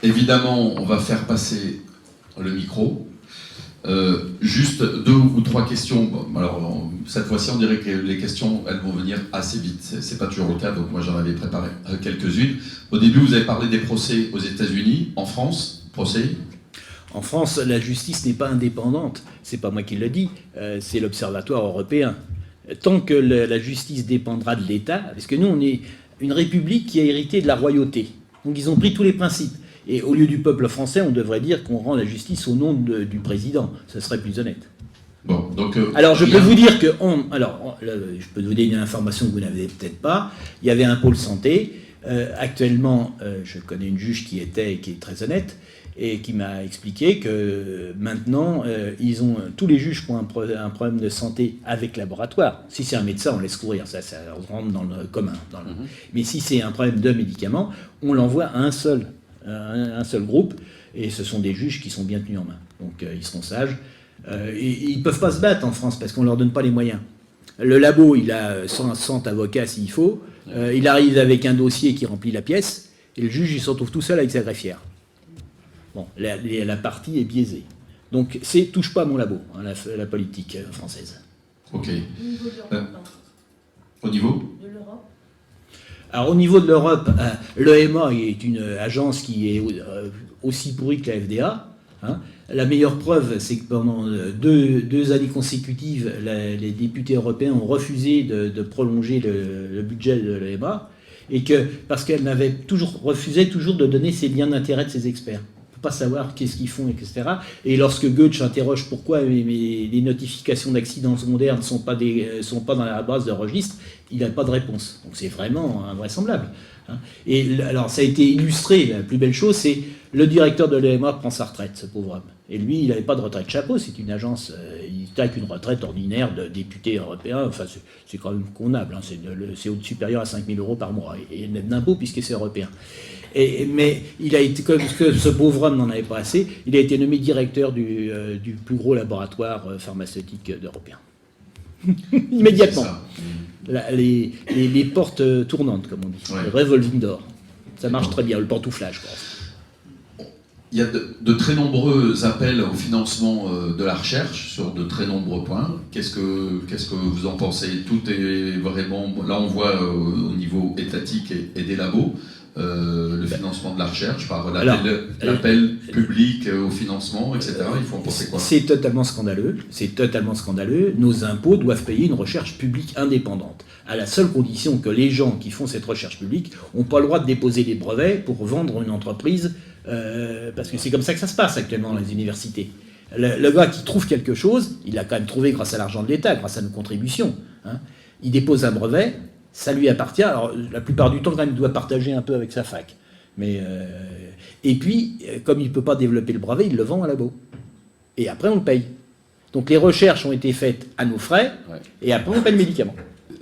Évidemment, on va faire passer le micro. Juste 2 ou 3 questions. Bon, alors, cette fois-ci, on dirait que les questions, elles vont venir assez vite. C'est pas toujours le cas, donc moi j'en avais préparé quelques-unes. Au début, vous avez parlé des procès aux États-Unis. En France, procès? En France, la justice n'est pas indépendante. C'est pas moi qui le dis, c'est l'Observatoire européen. Tant que la justice dépendra de l'État, parce que nous, on est une république qui a hérité de la royauté. Donc ils ont pris tous les principes. Et au lieu du peuple français, on devrait dire qu'on rend la justice au nom du président. Ça serait plus honnête. Bon, donc, alors je peux vous dire que... je peux vous donner une information que vous n'avez peut-être pas. Il y avait un pôle santé. Actuellement, je connais une juge qui est très honnête et qui m'a expliqué que maintenant, tous les juges qui ont un problème de santé avec laboratoire. Si c'est un médecin, on laisse courir, ça rentre dans le commun. Mais si c'est un problème de médicaments, on l'envoie à un seul groupe, et ce sont des juges qui sont bien tenus en main. Donc ils seront sages. Et ils ne peuvent pas se battre en France parce qu'on ne leur donne pas les moyens. Le labo, il a 100 avocats s'il faut. Il arrive avec un dossier qui remplit la pièce, et le juge, il se retrouve tout seul avec sa greffière. Bon, la partie est biaisée. Donc, touche pas à mon labo, hein, la politique française. Ok. Au niveau de l'Europe? Alors, au niveau de l'Europe, l'EMA est une agence qui est aussi pourrie que la FDA. Hein. La meilleure preuve, c'est que pendant deux années consécutives, les députés européens ont refusé de prolonger le budget de l'EMA, et parce qu'elle refusait toujours de donner ses liens d'intérêt de ses experts. Pas savoir qu'est-ce qu'ils font, etc. Et lorsque Goethe interroge pourquoi les notifications d'accidents secondaires ne sont pas dans la base de registre, il n'a pas de réponse. Donc c'est vraiment invraisemblable. Et alors ça a été illustré, la plus belle chose, c'est le directeur de l'EMA prend sa retraite, ce pauvre homme. Et lui, il n'avait pas de retraite chapeau, c'est une agence, il taille une retraite ordinaire de député européen, enfin c'est quand même convenable, hein, c'est supérieur à 5 000 € par mois, et net d'impôt puisque c'est européen. Mais il a été, comme que ce pauvre homme n'en avait pas assez, il a été nommé directeur du plus gros laboratoire pharmaceutique d'européen. Immédiatement. Les portes tournantes, comme on dit. Ouais. Le revolving door. Ça marche très bien, le pantouflage, je pense. Il y a de très nombreux appels au financement de la recherche sur de très nombreux points. Qu'est-ce que vous en pensez? Tout est vraiment... Là, on voit au niveau étatique et des labos, le financement de la recherche par l'appel public au financement, etc. Il faut en penser quoi? C'est totalement scandaleux. C'est totalement scandaleux. Nos impôts doivent payer une recherche publique indépendante, à la seule condition que les gens qui font cette recherche publique n'ont pas le droit de déposer des brevets pour vendre une entreprise, parce que c'est comme ça que ça se passe actuellement dans les universités. Le gars qui trouve quelque chose, il l'a quand même trouvé grâce à l'argent de l'État, grâce à nos contributions. Hein. Il dépose un brevet, ça lui appartient. Alors, la plupart du temps, quand même, il doit partager un peu avec sa fac. Et puis, comme il ne peut pas développer le brevet, il le vend à labo. Et après, on le paye. Donc, les recherches ont été faites à nos frais, et après, on paye le médicament.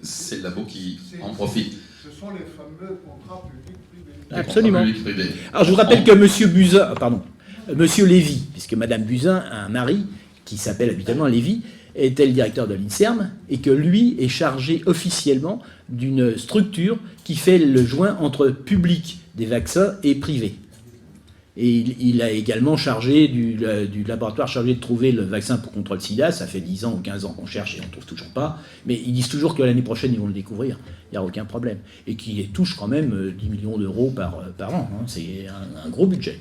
C'est le labo qui en profite. Ce sont les fameux contrats publics-privés. Absolument. Alors, je vous rappelle que M. Lévy, puisque Mme Buzyn a un mari qui s'appelle habituellement Lévy, était le directeur de l'INSERM, et que lui est chargé officiellement d'une structure qui fait le joint entre public des vaccins et privé. Et il a également chargé du laboratoire chargé de trouver le vaccin contre le sida. Ça fait 10 ans ou 15 ans qu'on cherche et on ne trouve toujours pas. Mais ils disent toujours que l'année prochaine, ils vont le découvrir. Il n'y a aucun problème. Et qui touche quand même 10 millions d'euros par an. Hein. C'est un gros budget.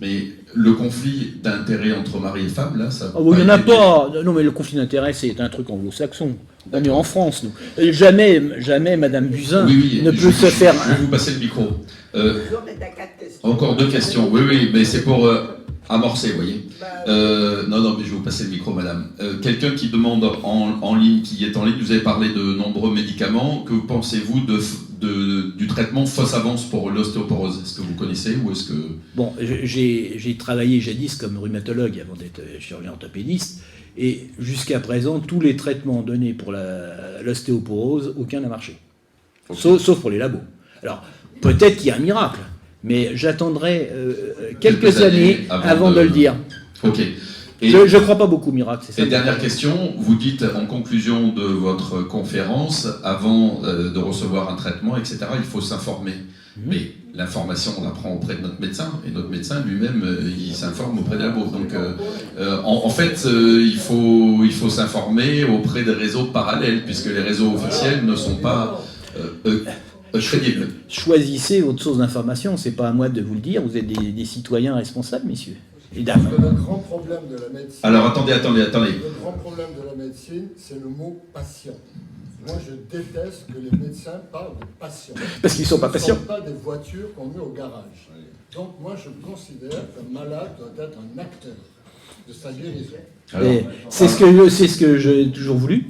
Mais le conflit d'intérêts entre mari et femme, là, ça... il n'y en a pas. Non, mais le conflit d'intérêts, c'est un truc anglo-saxon. On est en France, nous. Jamais Mme Buzyn ne peut se faire... Je vais vous passer le micro. Encore 2 questions. Oui, mais c'est pour amorcer, vous voyez. Non, mais je vais vous passer le micro, madame. Quelqu'un qui demande en ligne, qui est en ligne, vous avez parlé de nombreux médicaments. Que pensez-vous du traitement fausse avance pour l'ostéoporose? Est-ce que vous connaissez ou est-ce que... Bon, j'ai travaillé jadis comme rhumatologue avant d'être chirurgien orthopédiste, et jusqu'à présent, tous les traitements donnés pour l'ostéoporose, aucun n'a marché. Okay. Sauf pour les labos. Alors, peut-être qu'il y a un miracle, mais j'attendrai quelques années avant de le dire. Ok. Et je ne crois pas beaucoup au miracle, c'est ça. Et dernière question, vous dites en conclusion de votre conférence, avant de recevoir un traitement, etc., il faut s'informer. Mais l'information, on la prend auprès de notre médecin, et notre médecin lui-même, il s'informe auprès des labos. Donc, en fait, il faut s'informer auprès des réseaux parallèles, puisque les réseaux officiels ne sont pas crédibles. Choisissez votre source d'information, c'est pas à moi de vous le dire, vous êtes des citoyens responsables, messieurs et dames. Le grand problème de la médecine. Alors, attendez. Le grand problème de la médecine, c'est le mot patient. Moi, je déteste que les médecins parlent de patients. Parce qu'ils ne sont pas patients. Ce ne sont pas des voitures qu'on met au garage. Donc, moi, je considère qu'un malade doit être un acteur de sa guérison. C'est ce que j'ai toujours voulu.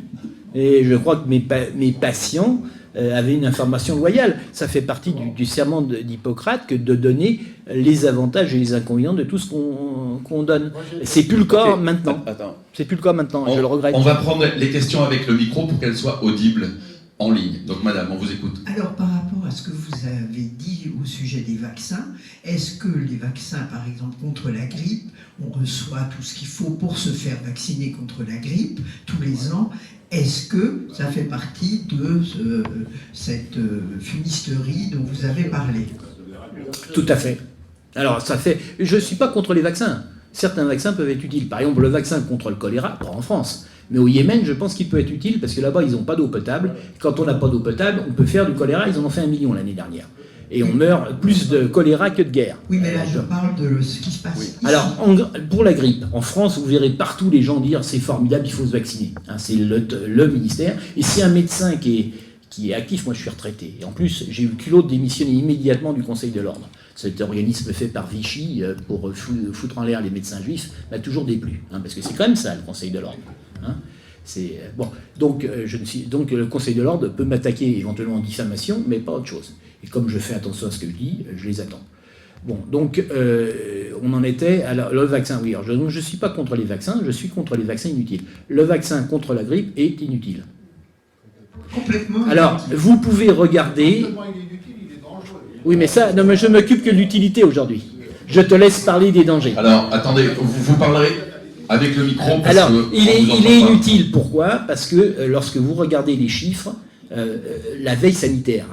Et je crois que mes patients avaient une information loyale. Ça fait partie du serment d'Hippocrate que de donner les avantages et les inconvénients de tout ce qu'on donne. C'est plus le cas maintenant. Attends. C'est plus le cas maintenant, je le regrette. On va prendre les questions avec le micro pour qu'elles soient audibles en ligne. Donc, madame, on vous écoute. Alors, par rapport à ce que vous avez dit au sujet des vaccins, est-ce que les vaccins, par exemple, contre la grippe, on reçoit tout ce qu'il faut pour se faire vacciner contre la grippe tous les ans? Est-ce que ça fait partie de cette fumisterie dont vous avez parlé? Tout à fait. Alors, je ne suis pas contre les vaccins. Certains vaccins peuvent être utiles. Par exemple, le vaccin contre le choléra, pas en France. Mais au Yémen, je pense qu'il peut être utile parce que là-bas, ils n'ont pas d'eau potable. Quand on n'a pas d'eau potable, on peut faire du choléra. Ils en ont fait 1 million l'année dernière. Et on meurt plus de choléra que de guerre. Oui, mais là, je parle de ce qui se passe ici. Alors, pour la grippe, en France, vous verrez partout les gens dire c'est formidable, il faut se vacciner. Hein, c'est le ministère. Et si un médecin qui est actif, moi je suis retraité. Et en plus, j'ai eu le culot de démissionner immédiatement du Conseil de l'Ordre. Cet organisme fait par Vichy pour foutre en l'air les médecins juifs m'a toujours déplu. Hein, parce que c'est quand même ça, le Conseil de l'Ordre. Hein. Bon. Donc, le Conseil de l'Ordre peut m'attaquer éventuellement en diffamation, mais pas autre chose. Et comme je fais attention à ce que je dis, je les attends. Bon, donc on en était à le vaccin. Oui, alors je ne suis pas contre les vaccins, je suis contre les vaccins inutiles. Le vaccin contre la grippe est inutile. Complètement. Alors, vous pouvez regarder... Tellement il est inutile, il est dangereux. Oui, mais ça, non, mais je m'occupe que de l'utilité aujourd'hui. Je te laisse parler des dangers. Alors, attendez, vous parlerez avec le micro. Parce Alors, que il on vous est entend pas. inutile. Pourquoi? Parce que lorsque vous regardez les chiffres, la veille sanitaire,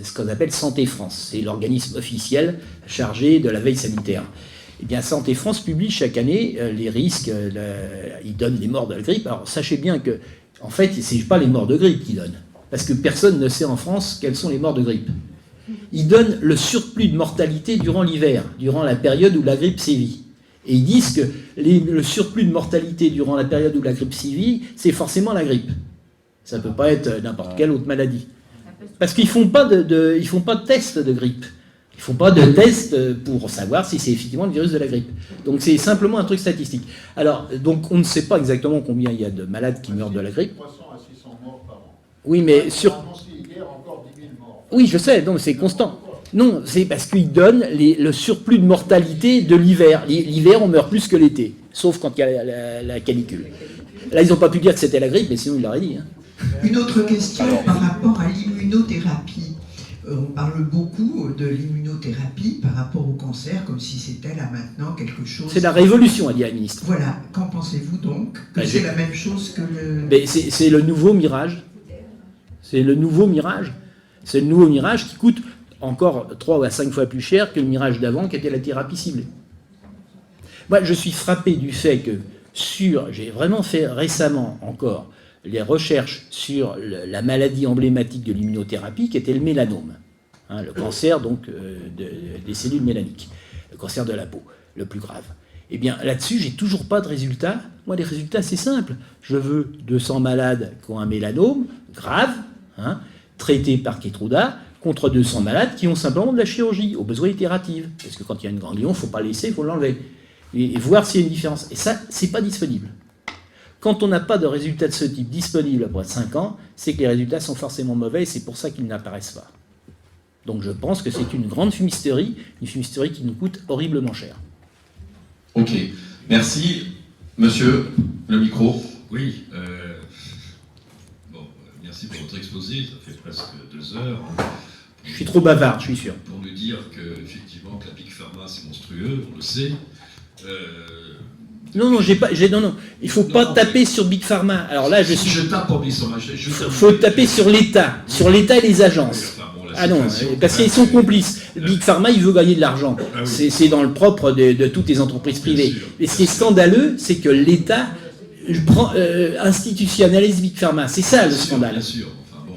ce qu'on appelle Santé France, c'est l'organisme officiel chargé de la veille sanitaire. Eh bien, Santé France publie chaque année les risques, il donne les morts de la grippe. Alors, sachez bien que, en fait, ce n'est pas les morts de grippe qu'il donne, parce que personne ne sait en France quels sont les morts de grippe. Il donne le surplus de mortalité durant l'hiver, durant la période où la grippe sévit. Et ils disent que le surplus de mortalité durant la période où la grippe sévit, c'est forcément la grippe. Ça ne peut pas être n'importe quelle autre maladie. Parce qu'ils ne font pas ils font pas de test de grippe. Ils ne font pas de test pour savoir si c'est effectivement le virus de la grippe. Donc c'est simplement un truc statistique. Alors, donc on ne sait pas exactement combien il y a de malades qui meurent de la grippe. 300 à 600 morts par an. Oui, mais On a annoncé hier encore 10 000 morts. Oui, je sais, donc c'est constant. Non, c'est parce qu'ils donnent le surplus de mortalité de l'hiver. L'hiver, on meurt plus que l'été, sauf quand il y a la canicule. Là, ils n'ont pas pu dire que c'était la grippe, mais sinon ils l'auraient dit. Hein. Une autre question par rapport à l'immunothérapie. On parle beaucoup de l'immunothérapie par rapport au cancer, comme si c'était là maintenant quelque chose... C'est la révolution, a dit la ministre. Voilà. Qu'en pensez-vous donc? Que c'est la même chose que le... Mais c'est le nouveau mirage. C'est le nouveau mirage. C'est le nouveau mirage qui coûte encore 3 à 5 fois plus cher que le mirage d'avant, qui était la thérapie ciblée. Moi, je suis frappé du fait que j'ai vraiment fait récemment encore les recherches sur la maladie emblématique de l'immunothérapie, qui était le mélanome, le cancer donc des cellules mélaniques, le cancer de la peau, le plus grave. Eh bien, là-dessus, j'ai toujours pas de résultats. Moi, les résultats, c'est simple. Je veux 200 malades qui ont un mélanome grave, traités par Keytruda, contre 200 malades qui ont simplement de la chirurgie, au besoin itérative. Parce que quand il y a une ganglion, il ne faut pas le laisser, il faut l'enlever. Et voir s'il y a une différence. Et ça, c'est pas disponible. Quand on n'a pas de résultats de ce type disponibles après 5 ans, c'est que les résultats sont forcément mauvais et c'est pour ça qu'ils n'apparaissent pas. Donc je pense que c'est une grande fumisterie, une fumisterie qui nous coûte horriblement cher. Ok, merci. Monsieur, le micro. Oui, merci pour votre exposé, ça fait presque 2 heures. Je suis trop bavard, je suis sûr. Pour nous dire effectivement que la Big Pharma c'est monstrueux, on le sait. Non, il ne faut pas taper sur Big Pharma. Alors là, Je tape pour Big Pharma. Il faut taper sur l'État et les agences. Enfin, bon, Ah non, situation, parce qu'ils sont complices. Big Pharma, il veut gagner de l'argent. Ah oui. C'est dans le propre de toutes les entreprises privées. Bien sûr, Et ce qui est scandaleux, c'est que l'État institutionnalise Big Pharma. C'est ça le Bien sûr, scandale. Bien sûr. Enfin bon,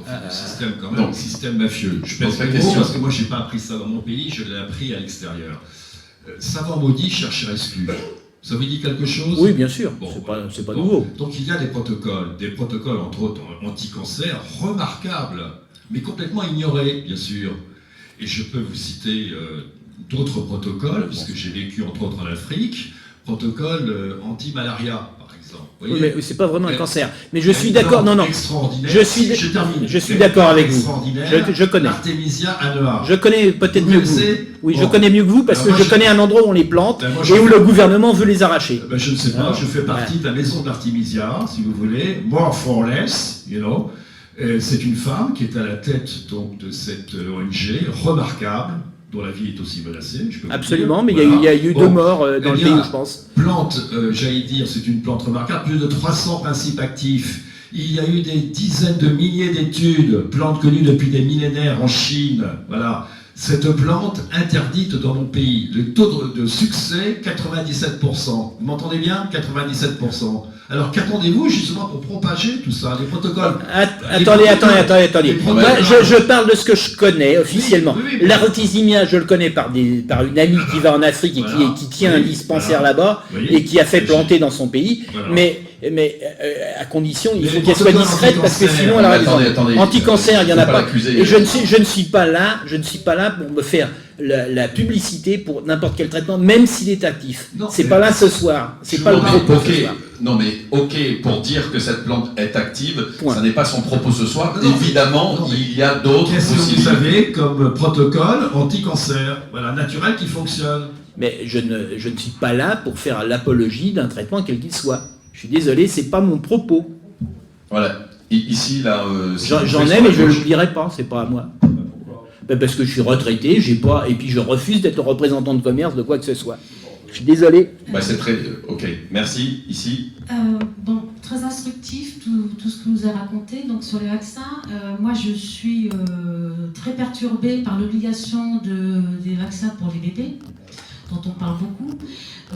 profite du système quand même, donc, le système mafieux. Je pèse donc la mes mots question- parce que moi, j'ai pas appris ça dans mon pays, je l'ai appris à l'extérieur. Savant maudit, chercheur exclu. Ça vous dit quelque chose? Oui, bien sûr. Bon, C'est pas bon. nouveau. Donc il y a des protocoles entre autres anti-cancer remarquables, mais complètement ignorés, bien sûr. Et je peux vous citer d'autres protocoles, puisque j'ai vécu entre autres en Afrique, protocole anti-malaria, par exemple. Vous Oui, voyez, mais c'est pas vraiment un Mais- cancer. Mais je suis d'accord. Non, non. Extraordinaire. Je suis- Je termine. je suis d'accord avec vous. Extraordinaire. Je connais. Artemisia annua. Je connais peut-être Vous mieux que vous. connaissez? Oui, je Bon. connais mieux que vous parce Alors que moi, je connais un endroit où on les plante Ben, moi, et je- où le gouvernement veut les arracher. Ben, je ne sais pas, Ah, je fais partie de la maison de l'Artemisia, si vous voulez, more for less, you know. C'est une femme qui est à la tête donc, de cette ONG remarquable, dont la vie est aussi menacée. Je peux vous Absolument, dire. mais il y a eu Bon. deux morts dans le Eh pays, bien, je pense. Plante, j'allais dire, c'est une plante remarquable, plus de 300 principes actifs. Il y a eu des dizaines de milliers d'études, plante connue depuis des millénaires en Chine. Voilà. Cette plante interdite dans mon pays. Le taux de succès, 97%. Vous m'entendez bien? 97%. Alors qu'attendez-vous justement pour propager tout ça? Les protocoles. Attendez. Les Moi, protocoles. je parle de ce que je connais officiellement. Oui, mais- L'artésimia, je le connais par une amie qui va en Afrique et Voilà. qui tient un Oui, dispensaire voilà. là-bas Oui. et qui a fait planter dans son pays. Voilà. Mais à condition, il Mais faut les qu'elle soit protocoles discrète parce que anti-cancer, sinon elle aura des attendez, anti-cancer, il n'y en a faut pas pas. l'accuser. Et je ne suis pas là pour me faire la publicité pour n'importe quel traitement, même s'il est actif. Non, C'est mais- pas là ce soir. C'est Je pas le vous propos Ok, ce soir. non mais ok, pour dire que cette plante est active, Point. ça n'est pas son propos ce soir. Non, Évidemment, non, mais il y a d'autres Qu'est-ce que vous possibilités. avez comme protocole anti-cancer? Voilà, naturel qui fonctionne. Mais je ne suis pas là pour faire l'apologie d'un traitement quel qu'il soit. Je suis désolé, c'est pas mon propos. Voilà. Ici, là, si J'en vous j'en faites ai, sur mais la je ne gauche- l'oublierai pas, c'est pas à moi. Ben, parce que je suis retraité, j'ai pas, et puis je refuse d'être représentant de commerce de quoi que ce soit. Je suis désolé. Bah, c'est très. Ok, merci. Ici. Bon, très instructif tout ce que vous avez raconté. Donc sur les vaccins, moi je suis très perturbée par l'obligation des vaccins pour les bébés, dont on parle beaucoup.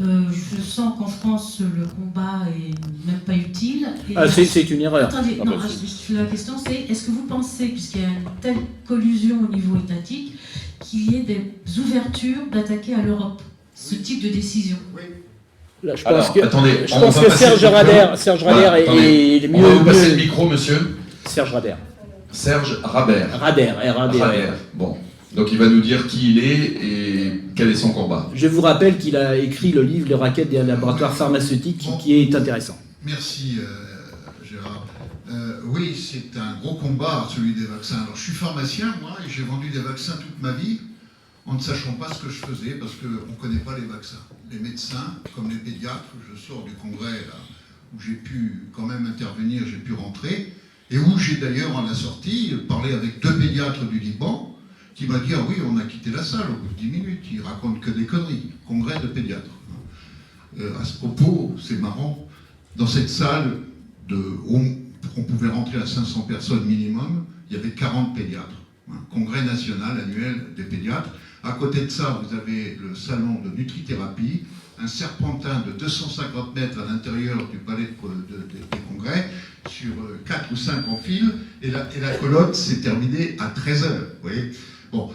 Je sens qu'en France le combat est même pas utile. Et C'est une erreur. Attendez, Ah, non, bah, la question c'est, est-ce que vous pensez, puisqu'il y a une telle collusion au niveau étatique, qu'il y ait des ouvertures d'attaquer à l'Europe ce type de décision? Là, je Alors, pense que, attendez, je on pense va que passer Serge le micro. Rader Voilà, attendez. est On va vous passer le mieux. micro, monsieur. Serge Rader. Serge Rabert. Rader, R-A-D-R. Rabert. Bon. Donc il va nous dire qui il est et quel est son combat. Je vous rappelle qu'il a écrit le livre Les raquettes des laboratoires pharmaceutiques qui est intéressant. Merci Gérard. Oui, c'est un gros combat, celui des vaccins. Alors je suis pharmacien, moi, et j'ai vendu des vaccins toute ma vie en ne sachant pas ce que je faisais parce qu'on ne connaît pas les vaccins. Les médecins, comme les pédiatres, je sors du congrès là, où j'ai pu quand même intervenir, j'ai pu rentrer, et où j'ai d'ailleurs à la sortie parlé avec 2 pédiatres du Liban qui m'a dit « Ah oui, on a quitté la salle au bout de 10 minutes, ils racontent que des conneries. » Congrès de pédiatres. À ce propos, c'est marrant, dans cette salle où on pouvait rentrer à 500 personnes minimum, il y avait 40 pédiatres. Congrès national annuel des pédiatres. À côté de ça, vous avez le salon de nutrithérapie, un serpentin de 250 mètres à l'intérieur du palais des congrès, sur 4 ou 5 en file, et la colonne s'est terminée à 13h. Vous voyez, bon,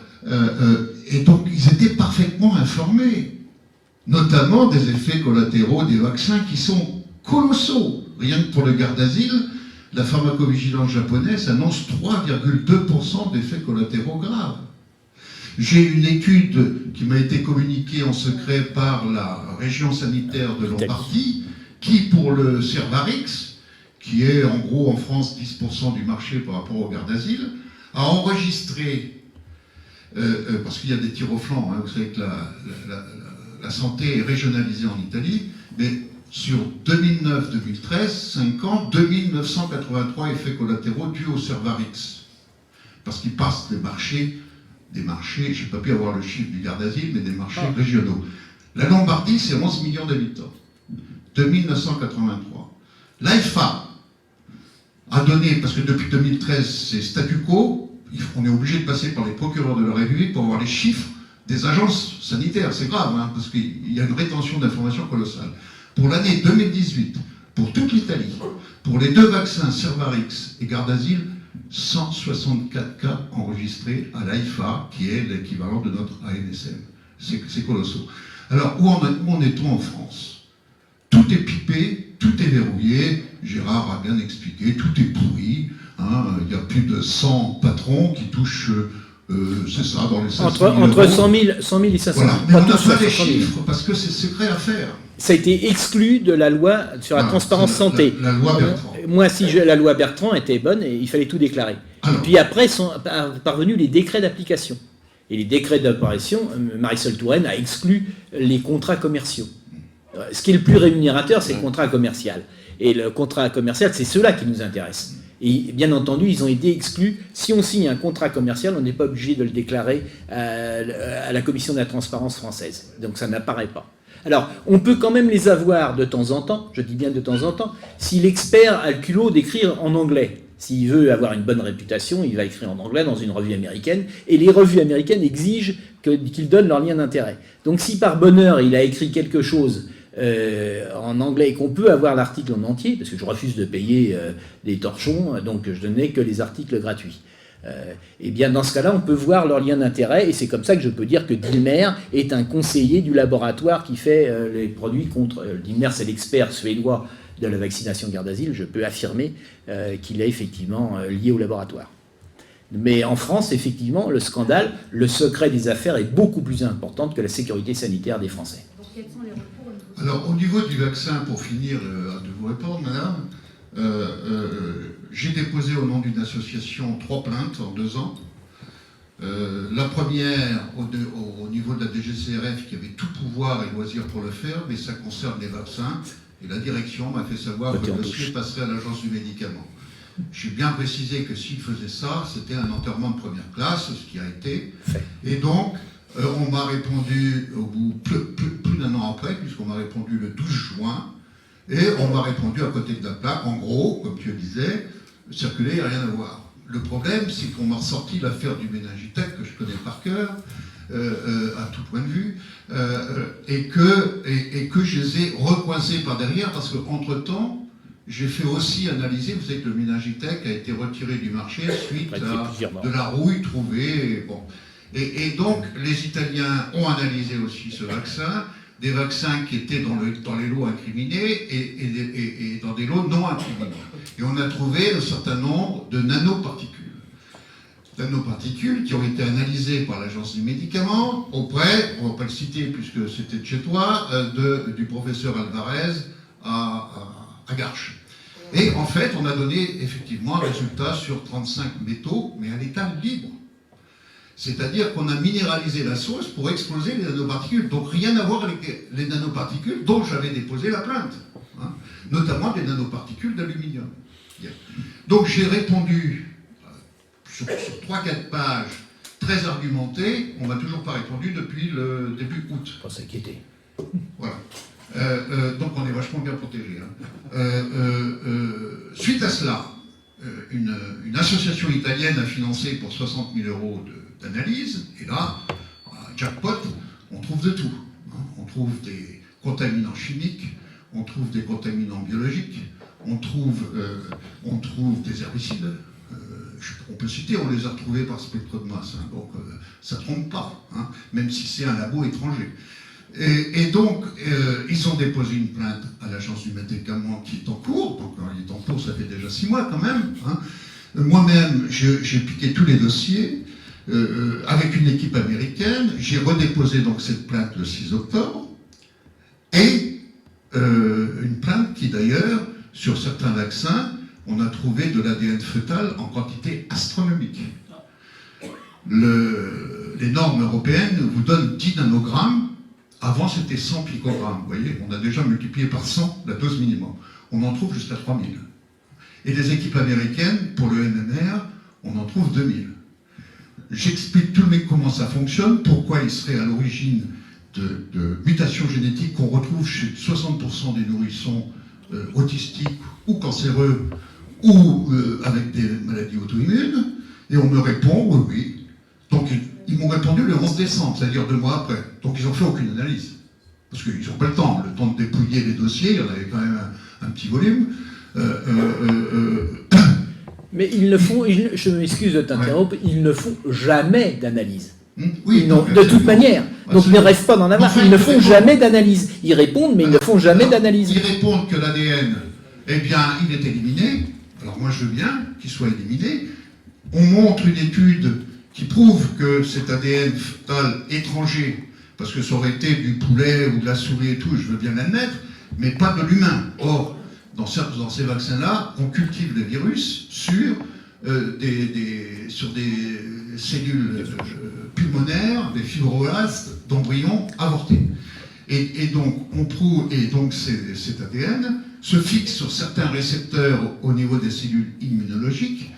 et donc, ils étaient parfaitement informés, notamment des effets collatéraux des vaccins qui sont colossaux. Rien que pour le Gardasil, la pharmacovigilance japonaise annonce 3,2% d'effets collatéraux graves. J'ai une étude qui m'a été communiquée en secret par la région sanitaire de Lombardie, qui pour le Cervarix, qui est en gros en France 10% du marché par rapport au Gardasil, a enregistré, parce qu'il y a des tirs au flanc, hein, vous savez que la santé est régionalisée en Italie, mais sur 2009-2013, 5 ans, 2983 effets collatéraux dus au Cervarix. Parce qu'ils passent des marchés, je n'ai pas pu avoir le chiffre du Gardasil, mais des marchés régionaux. La Lombardie, c'est 11 millions d'habitants. 2983. L'AIFA a donné, parce que depuis 2013, c'est statu quo, on est obligé de passer par les procureurs de la République pour avoir les chiffres des agences sanitaires. C'est grave, hein, parce qu'il y a une rétention d'informations colossale. Pour l'année 2018, pour toute l'Italie, pour les 2 vaccins Cervarix et Gardasil, 164 cas enregistrés à l'AIFA, qui est l'équivalent de notre ANSM. C'est colossal. Alors, où en est-on en France? Tout est pipé, tout est verrouillé. Gérard a bien expliqué, tout est pourri. Hein, il y a plus de 100 patrons qui touchent, c'est ça, dans les 500 000 entre 100 000 et 500 000. Voilà. Mais on n'a tous pas les 500 000. chiffres, parce que c'est secret à faire. Ça a été exclu de la loi sur la Voilà, transparence c'est santé. la loi Bertrand. Moi, la loi Bertrand était bonne et il fallait tout déclarer. Alors. Et puis après sont parvenus les décrets d'application. Et les décrets d'application, Marisol Touraine a exclu les contrats commerciaux. Ce qui est le plus rémunérateur, c'est le contrat commercial. Et le contrat commercial, c'est ceux-là qui nous intéressent. Et bien entendu, ils ont été exclus. Si on signe un contrat commercial, on n'est pas obligé de le déclarer à la Commission de la transparence française. Donc ça n'apparaît pas. Alors, on peut quand même les avoir de temps en temps, je dis bien de temps en temps, si l'expert a le culot d'écrire en anglais. S'il veut avoir une bonne réputation, il va écrire en anglais dans une revue américaine, et les revues américaines exigent qu'ils donnent leur lien d'intérêt. Donc si par bonheur il a écrit quelque chose en anglais et qu'on peut avoir l'article en entier, parce que je refuse de payer des torchons, donc je n'ai que les articles gratuits. Et bien dans ce cas-là, on peut voir leur lien d'intérêt, et c'est comme ça que je peux dire que Dilmer est un conseiller du laboratoire qui fait les produits contre... Dilmer, c'est l'expert suédois de la vaccination Gardasil, je peux affirmer qu'il est effectivement lié au laboratoire. Mais en France, effectivement, le scandale, le secret des affaires est beaucoup plus important que la sécurité sanitaire des Français. Donc, quels sont les recours au niveau Alors, au niveau du vaccin, pour finir de vous répondre, madame, j'ai déposé au nom d'une association 3 plaintes en 2 ans. La première au niveau de la DGCRF, qui avait tout pouvoir et loisir pour le faire, mais ça concerne les vaccins. Et la direction m'a fait savoir que le dossier passerait à l'agence du médicament. J'ai bien précisé que s'il faisait ça, c'était un enterrement de première classe, ce qui a été. Et donc, on m'a répondu au bout plus d'un an après, puisqu'on m'a répondu le 12 juin, et on m'a répondu à côté de la plaque, en gros, comme tu le disais, circuler, rien à voir. Le problème, c'est qu'on m'a ressorti l'affaire du méningitec, que je connais par cœur, à tout point de vue, et que je les ai recoincés par derrière, parce qu'entre-temps, j'ai fait aussi analyser, vous savez que le méningitec a été retiré du marché suite à de la rouille trouvée. Bon. Et donc, les Italiens ont analysé aussi ce vaccin, des vaccins qui étaient dans les lots incriminés et dans des lots non incriminés. Et on a trouvé un certain nombre de nanoparticules. Nanoparticules qui ont été analysées par l'Agence du médicament auprès, on ne va pas le citer puisque c'était de chez toi, du professeur Alvarez à Garches. Et en fait, on a donné effectivement un résultat sur 35 métaux, mais à l'état libre. C'est-à-dire qu'on a minéralisé la sauce pour exploser les nanoparticules. Donc rien à voir avec les nanoparticules dont j'avais déposé la plainte. Hein, notamment des nanoparticules d'aluminium. Donc j'ai répondu sur 3-4 pages très argumentées. On ne m'a toujours pas répondu depuis le début août. Faut s'inquiéter. Voilà. Donc on est vachement bien protégé. Hein. Suite à cela, une association italienne a financé pour 60 000 € d'analyse, et là, jackpot, on trouve de tout. Hein. On trouve des contaminants chimiques, on trouve des contaminants biologiques, on trouve des herbicides. On peut citer, on les a retrouvés par spectre de masse, hein, donc ça ne trompe pas, hein, même si c'est un labo étranger. Et donc, ils ont déposé une plainte à l'agence du médicament qui est en cours, donc il est en cours, ça fait déjà 6 mois quand même. Hein. Moi-même, j'ai piqué tous les dossiers avec une équipe américaine, j'ai redéposé donc cette plainte le 6 octobre, et une plainte qui d'ailleurs, sur certains vaccins, on a trouvé de l'ADN fœtal en quantité astronomique. Les normes européennes vous donnent 10 nanogrammes. Avant, c'était 100 picogrammes. Vous voyez, on a déjà multiplié par 100 la dose minimum. On en trouve jusqu'à 3000. Et les équipes américaines, pour le MMR, on en trouve 2000. J'explique tout le monde comment ça fonctionne, pourquoi il serait à l'origine de mutations génétiques qu'on retrouve chez 60% des nourrissons autistiques ou cancéreux ou avec des maladies auto-immunes. Et on me répond, oui, oui. Donc ils m'ont répondu le 11 décembre, c'est-à-dire 2 mois après. Donc ils n'ont fait aucune analyse. Parce qu'ils n'ont pas le temps de dépouiller les dossiers, il y en avait quand même un petit volume. Mais ils ne font, je m'excuse de t'interrompre, ils ne font jamais d'analyse. Oui, De toute manière. Donc ne reste pas dans la marge. Ils ne font jamais d'analyse. Ils répondent, mais ils ne font jamais d'analyse. Ils répondent que l'ADN, eh bien, il est éliminé. Alors moi, je veux bien qu'il soit éliminé. On montre une étude qui prouve que cet ADN fœtal étranger, parce que ça aurait été du poulet ou de la souris et tout, je veux bien l'admettre, mais pas de l'humain. Or, dans ces vaccins-là, on cultive les virus sur des cellules pulmonaires, des fibroblastes d'embryons avortés. Et donc, on prouve, et donc cet ADN se fixe sur certains récepteurs au niveau des cellules immunologiques,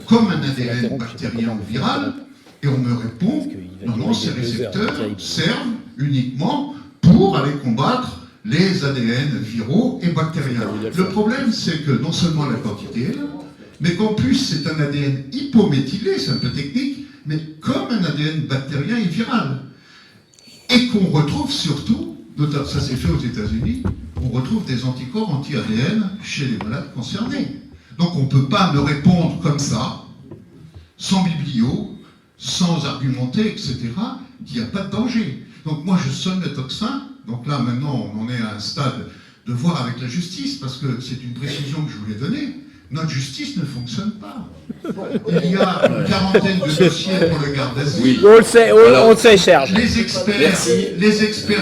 comme un ADN bactérien ou viral, et on me répond, non, ces récepteurs servent uniquement pour aller combattre les ADN viraux et bactériens. Le problème, c'est que non seulement la quantité est là, mais qu'en plus, c'est un ADN hypométhylé, c'est un peu technique, mais comme un ADN bactérien et viral. Et qu'on retrouve surtout, ça s'est fait aux États-Unis, on retrouve des anticorps anti-ADN chez les malades concernés. Donc on ne peut pas me répondre comme ça, sans biblio, sans argumenter, etc., qu'il n'y a pas de danger. Donc moi je sonne le tocsin, donc là maintenant on en est à un stade de voir avec la justice, parce que c'est une précision que je voulais donner. Notre justice ne fonctionne pas. Il y a une quarantaine de dossiers pour le garde à vue. Oui. On le sait, Serge. Les experts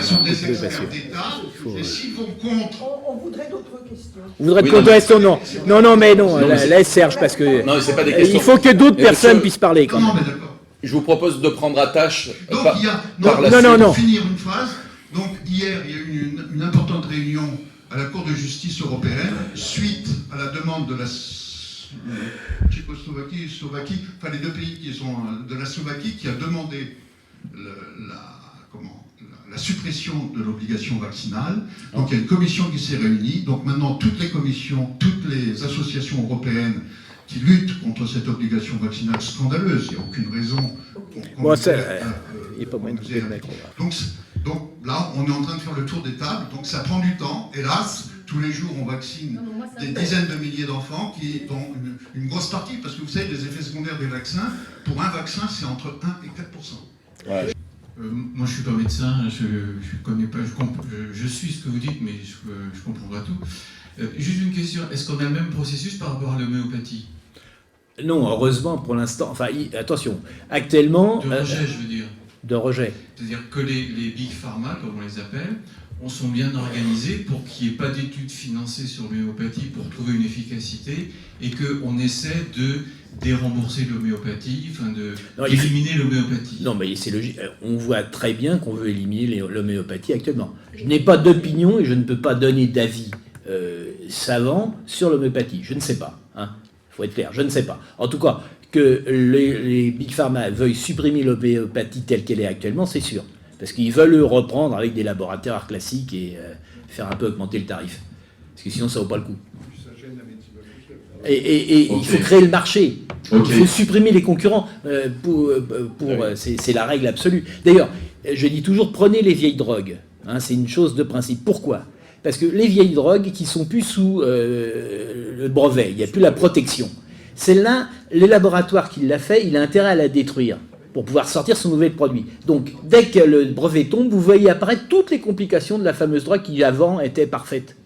sont des experts d'État, et s'ils vont contre... On voudrait d'autres questions. Vous voudrez de question? Non, mais laisse Serge, parce que Non, c'est pas des questions. il faut que d'autres personnes puissent parler quand Non, même. mais d'accord. Je vous propose de prendre attache. Donc il y a... Non. Pour finir une phrase, donc hier, il y a eu une importante réunion à la Cour de justice européenne, suite à la demande de la Slovaquie, enfin les deux pays qui sont de la Slovaquie, qui a demandé la suppression de l'obligation vaccinale. Donc il y a une commission qui s'est réunie. Donc maintenant toutes les commissions, toutes les associations européennes qui luttent contre cette obligation vaccinale scandaleuse, il n'y a aucune raison. Donc là, on est en train de faire le tour des tables, donc ça prend du temps, hélas. Tous les jours, on vaccine des dizaines de milliers d'enfants, dont une grosse partie, parce que vous savez, les effets secondaires des vaccins, pour un vaccin, c'est entre 1 et 4%. Ouais. Moi, je suis pas médecin, je connais pas, je suis ce que vous dites, mais je comprends pas tout. Juste une question, est-ce qu'on a le même processus par rapport à l'homéopathie? Non, heureusement pour l'instant. Enfin, attention, actuellement... De rejet, je veux dire. De rejet. C'est-à-dire que les big pharma, comme on les appelle, sont bien organisés pour qu'il n'y ait pas d'études financées sur l'homéopathie pour trouver une efficacité et qu'on essaie de dérembourser l'homéopathie, d'éliminer l'homéopathie. Non, mais c'est logique. On voit très bien qu'on veut éliminer l'homéopathie actuellement. Je n'ai pas d'opinion et je ne peux pas donner d'avis savant sur l'homéopathie. Je ne sais pas. Il faut être clair, je ne sais pas. En tout cas, que les big pharma veuillent supprimer l'homéopathie telle qu'elle est actuellement, c'est sûr. Parce qu'ils veulent le reprendre avec des laboratoires classiques et faire un peu augmenter le tarif. Parce que sinon, ça ne vaut pas le coup. Et il faut créer le marché. Il faut supprimer les concurrents. C'est la règle absolue. D'ailleurs, je dis toujours, prenez les vieilles drogues. C'est une chose de principe. Pourquoi ? Parce que les vieilles drogues qui sont plus sous le brevet, il n'y a plus la protection. Celle-là, les laboratoires qui l'a fait, il a intérêt à la détruire pour pouvoir sortir son nouvel produit. Donc, dès que le brevet tombe, vous voyez apparaître toutes les complications de la fameuse drogue qui, avant, était parfaite.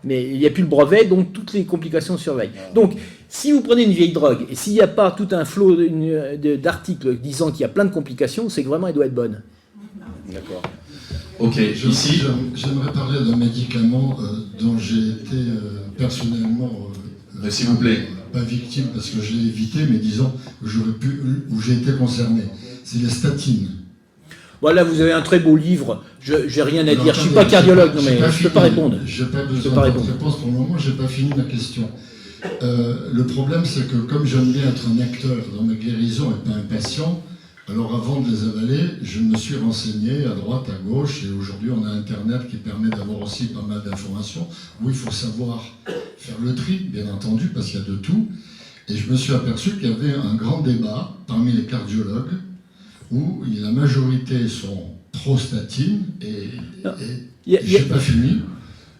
Mais il n'y a plus le brevet, donc toutes les complications surveillent. Donc, si vous prenez une vieille drogue, et s'il n'y a pas tout un flot d'articles disant qu'il y a plein de complications, c'est que vraiment, elle doit être bonne. D'accord. Ok, ici. J'aimerais parler d'un médicament dont j'ai été personnellement... s'il vous plaît. Pas victime parce que je l'ai évité, mais disons où j'ai été concerné. C'est les statines. Voilà, vous avez un très beau livre. J'ai rien à dire. Je ne suis pas cardiologue, non, mais je ne peux pas répondre. Je n'ai pas besoin de réponse pour le moment, je n'ai pas fini ma question. Le problème, c'est que comme j'aime bien être un acteur dans ma guérison et pas un patient, alors avant de les avaler, je me suis renseigné à droite, à gauche, et aujourd'hui on a Internet qui permet d'avoir aussi pas mal d'informations, où il faut savoir faire le tri, bien entendu, parce qu'il y a de tout. Et je me suis aperçu qu'il y avait un grand débat parmi les cardiologues où la majorité sont pro-statine et je n'ai pas fini.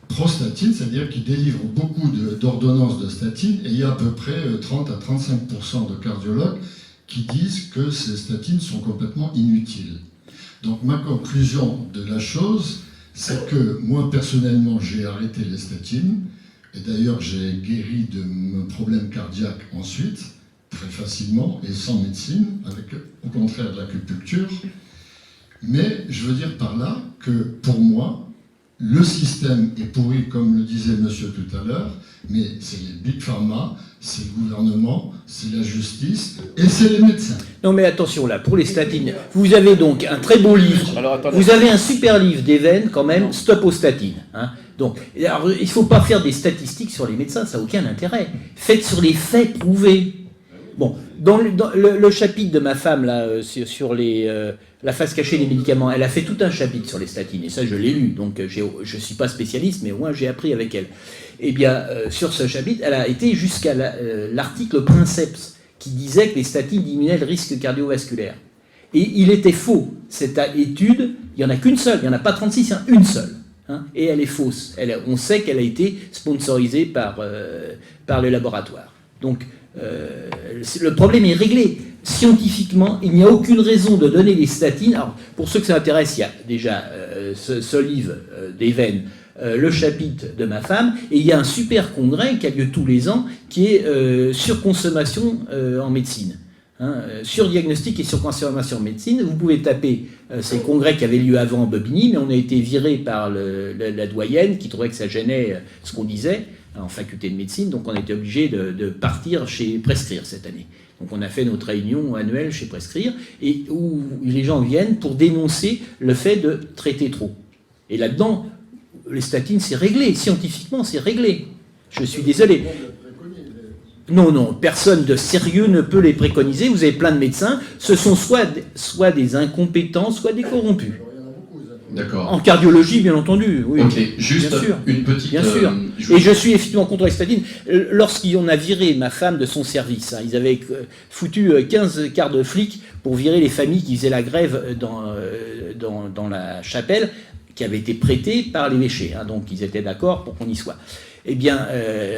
Pro-statine, c'est-à-dire qu'ils délivrent beaucoup d'ordonnances de statine et il y a à peu près 30 à 35% de cardiologues qui disent que ces statines sont complètement inutiles. Donc ma conclusion de la chose, c'est que moi personnellement j'ai arrêté les statines et d'ailleurs j'ai guéri de mes problèmes cardiaques ensuite, très facilement et sans médecine, avec au contraire de l'acupuncture. Mais je veux dire par là que pour moi, le système est pourri, comme le disait monsieur tout à l'heure, mais c'est les big pharma, c'est le gouvernement, c'est la justice et c'est les médecins. Non mais attention là, pour les statines, vous avez donc un très bon livre, vous avez un super livre d'Even quand même, Stop aux statines. Hein. Donc, alors, il ne faut pas faire des statistiques sur les médecins, ça n'a aucun intérêt. Faites sur les faits prouvés. Bon, dans le chapitre de ma femme là, sur la face cachée des médicaments, elle a fait tout un chapitre sur les statines, et ça je l'ai lu, donc je ne suis pas spécialiste, mais au moins j'ai appris avec elle. Eh bien, sur ce chapitre, elle a été jusqu'à l'article Princeps, qui disait que les statines diminuaient le risque cardiovasculaire. Et il était faux. Cette étude, il n'y en a qu'une seule, il n'y en a pas 36, il y en a une seule. Hein, et elle est fausse. On sait qu'elle a été sponsorisée par le laboratoire. Donc, le problème est réglé. Scientifiquement, il n'y a aucune raison de donner les statines. Alors, pour ceux que ça intéresse, il y a déjà ce livre d'Even, le chapitre de ma femme, et il y a un super congrès qui a lieu tous les ans, qui est surconsommation en médecine. Hein, surdiagnostic et surconsommation en médecine. Vous pouvez taper ces congrès qui avaient lieu avant en Bobigny, mais on a été viré par la doyenne qui trouvait que ça gênait ce qu'on disait en faculté de médecine, donc on a été obligé de partir chez Prescrire cette année. Donc on a fait notre réunion annuelle chez Prescrire, et où les gens viennent pour dénoncer le fait de traiter trop. Et là-dedans, les statines, c'est réglé. Scientifiquement, c'est réglé. Je suis désolé. Non, personne de sérieux ne peut les préconiser. Vous avez plein de médecins. Ce sont soit des incompétents, soit des corrompus. D'accord. En cardiologie, bien entendu. Oui. Ok, juste bien sûr. une petite... Bien sûr. Et je suis effectivement contre les statines. Lorsqu'on a viré ma femme de son service, hein, ils avaient foutu 15 quarts de flics pour virer les familles qui faisaient la grève dans la chapelle, qui avait été prêtée par l'évêché. Hein, donc ils étaient d'accord pour qu'on y soit. Eh bien,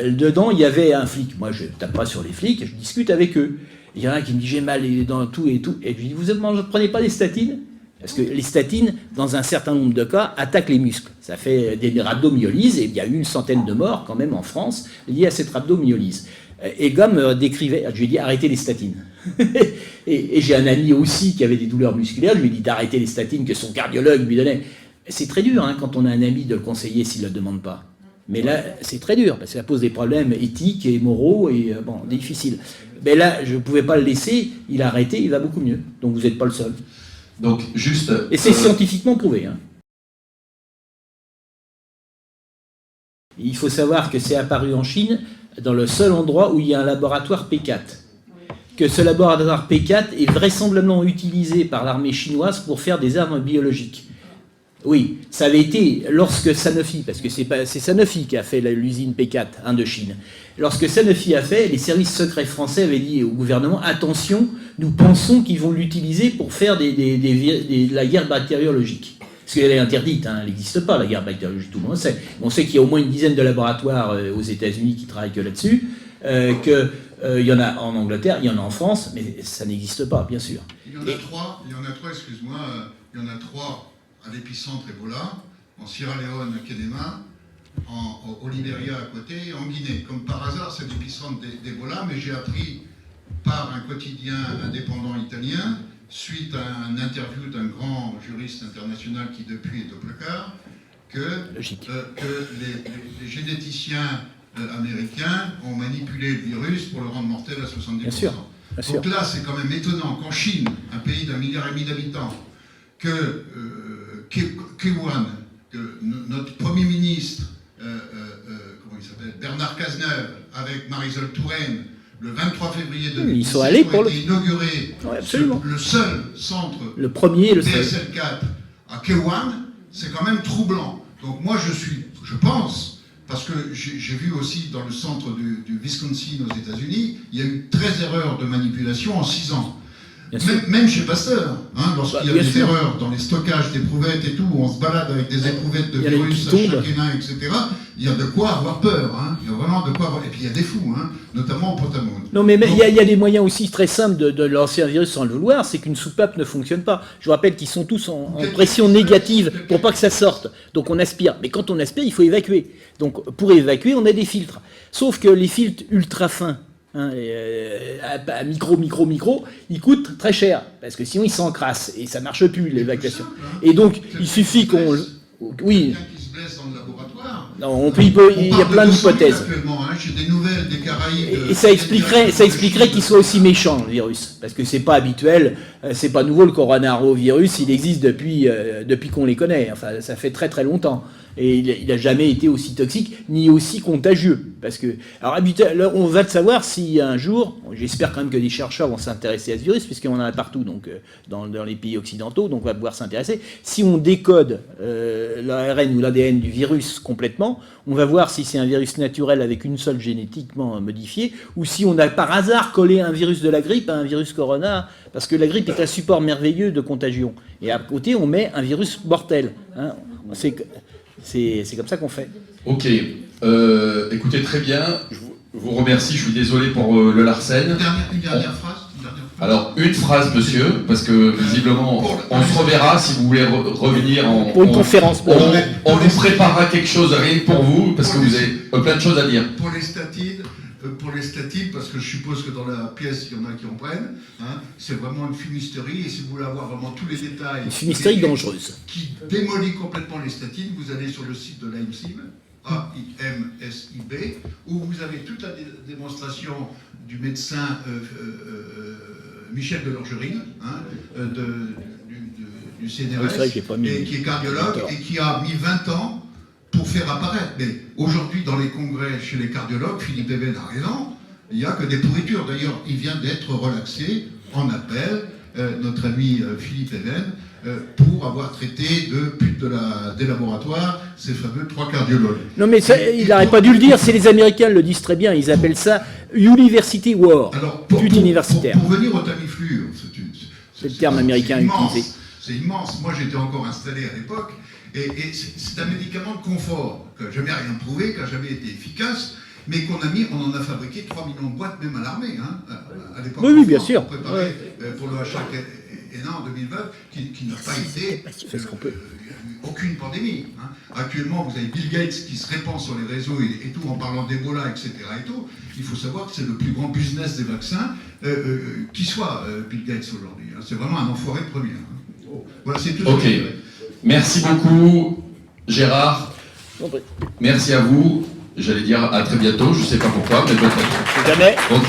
dedans, il y avait un flic. Moi, je ne tape pas sur les flics, je discute avec eux. Il y en a un qui me dit, j'ai mal dans tout et tout. Et je lui dis, vous ne prenez pas des statines ? Parce que les statines, dans un certain nombre de cas, attaquent les muscles. Ça fait des rhabdomyolyses, et il y a eu une centaine de morts, quand même, en France, liées à cette rhabdomyolyse. Et Gomme décrivait, je lui ai dit, arrêtez les statines. et j'ai un ami aussi qui avait des douleurs musculaires, je lui ai dit d'arrêter les statines que son cardiologue lui donnait. C'est très dur, hein, quand on a un ami, de le conseiller s'il ne le demande pas. Mais là, c'est très dur, parce que ça pose des problèmes éthiques et moraux, et difficiles. Mais là, je ne pouvais pas le laisser, il a arrêté, il va beaucoup mieux. Donc vous n'êtes pas le seul. Donc, juste... Et c'est scientifiquement prouvé. Hein. Il faut savoir que c'est apparu en Chine, dans le seul endroit où il y a un laboratoire P4. Que ce laboratoire P4 est vraisemblablement utilisé par l'armée chinoise pour faire des armes biologiques. Oui, ça avait été lorsque Sanofi, parce que c'est Sanofi qui a fait l'usine P4 de Chine. Lorsque Sanofi a fait, les services secrets français avaient dit au gouvernement, attention, nous pensons qu'ils vont l'utiliser pour faire de la guerre bactériologique. Parce qu'elle est interdite, hein, elle n'existe pas, la guerre bactériologique, tout le monde sait. On sait qu'il y a au moins une dizaine de laboratoires aux États-Unis qui travaillent que là-dessus, qu'il y en a en Angleterre, il y en a en France, mais ça n'existe pas, bien sûr. Il y en a trois, excuse-moi, il y en a trois à l'épicentre Ebola, en Sierra Leone, à Kenema, au Libéria à côté, et en Guinée. Comme par hasard, c'est l'épicentre d'Ebola, mais j'ai appris par un quotidien indépendant italien, suite à une interview d'un grand juriste international qui depuis est au placard, que les généticiens américains ont manipulé le virus pour le rendre mortel à 70%. Bien sûr. Donc là, c'est quand même étonnant qu'en Chine, un pays d'1,5 milliard d'habitants, que Kewan, notre Premier ministre, comment il s'appelle, Bernard Cazeneuve, avec Marisol Touraine, le 23 février 2017, ils sont allés pour été inauguré le seul centre le premier, le DSL4 à Kewan, c'est quand même troublant. Donc moi je pense Parce que j'ai vu aussi dans le centre du Wisconsin aux États-Unis, il y a eu 13 erreurs de manipulation en 6 ans. Même chez Pasteur, hein, lorsqu'il y a des erreurs dans les stockages d'éprouvettes et tout, où on se balade avec des éprouvettes de virus chacun, etc., il y a de quoi avoir peur. Hein. Il y a vraiment de quoi avoir... Et puis il y a des fous, hein, notamment au Potamone. Non, mais il y a des moyens aussi très simples de lancer un virus sans le vouloir, c'est qu'une soupape ne fonctionne pas. Je vous rappelle qu'ils sont tous en pression négative pour pas que ça sorte. Donc on aspire. Mais quand on aspire, il faut évacuer. Donc pour évacuer, on a des filtres. Sauf que les filtres ultra fins, hein, à micro, ils coûtent très cher, parce que sinon ils s'encrassent et ça marche plus l'évacuation. Et donc il suffit qu'on... Oui. Qui se blesse dans le laboratoire. Non, il y a plein d'hypothèses. Hein, j'ai des nouvelles des Caraïbes. Et ça expliquerait qu'il soit aussi méchant, le virus, parce que c'est pas habituel, c'est pas nouveau le coronavirus, il existe depuis qu'on les connaît. Enfin, ça fait très très longtemps. Et il n'a jamais été aussi toxique, ni aussi contagieux. Parce que, alors, on va savoir si un jour, j'espère quand même que des chercheurs vont s'intéresser à ce virus, puisqu'on en a partout, donc, dans les pays occidentaux, donc on va pouvoir s'intéresser. Si on décode l'ARN ou l'ADN du virus complètement, on va voir si c'est un virus naturel avec une seule génétiquement modifiée, ou si on a par hasard collé un virus de la grippe à un virus corona, parce que la grippe est un support merveilleux de contagion. Et à côté, on met un virus mortel. Hein. C'est comme ça qu'on fait. Ok. Écoutez, très bien. Je vous remercie. Je suis désolé pour le Larsen. Une dernière phrase. Alors, une phrase, monsieur, parce que visiblement, on se reverra si vous voulez revenir pour une conférence. On vous préparera quelque chose rien que pour vous, parce que vous avez plein de choses à dire. Pour les statines, parce que je suppose que dans la pièce, il y en a qui en prennent, hein, c'est vraiment une fumisterie, et si vous voulez avoir vraiment tous les détails... Une fumisterie dangereuse. Qui démolit complètement les statines, vous allez sur le site de l'AIMSIB, AIMSIB, où vous avez toute la démonstration du médecin Michel Delorgerine, hein, du CNRS, et qui est cardiologue, et qui a mis 20 ans pour faire apparaître. Mais aujourd'hui, dans les congrès chez les cardiologues, Philippe Even a raison, il n'y a que des pourritures. D'ailleurs, il vient d'être relaxé en appel, notre ami Philippe Even, pour avoir traité de pute des laboratoires ces fameux 3 cardiologues. Non mais ça, il n'aurait pas dû le dire, c'est les Américains le disent très bien, ils appellent ça University War, pute universitaire. Pour venir au Tamiflu, c'est le terme américain utilisé. C'est immense. Moi, j'étais encore installé à l'époque. Et c'est un médicament de confort, qui n'a jamais rien prouvé, qui n'a jamais été efficace, mais on en a fabriqué 3 millions de boîtes, même à l'armée, hein, à l'époque. Oui, bien sûr. Préparé pour le H5N1 en 2020, qui n'a pas été aucune pandémie. Hein. Actuellement, vous avez Bill Gates qui se répand sur les réseaux et tout, en parlant d'Ebola, etc. Et tout. Il faut savoir que c'est le plus grand business des vaccins qui soit, Bill Gates, aujourd'hui. Hein. C'est vraiment un enfoiré de premier. Hein. Voilà, c'est tout. Ok. Merci beaucoup, Gérard. Merci à vous. J'allais dire à très bientôt, je ne sais pas pourquoi, mais peut-être. Jamais. Ok.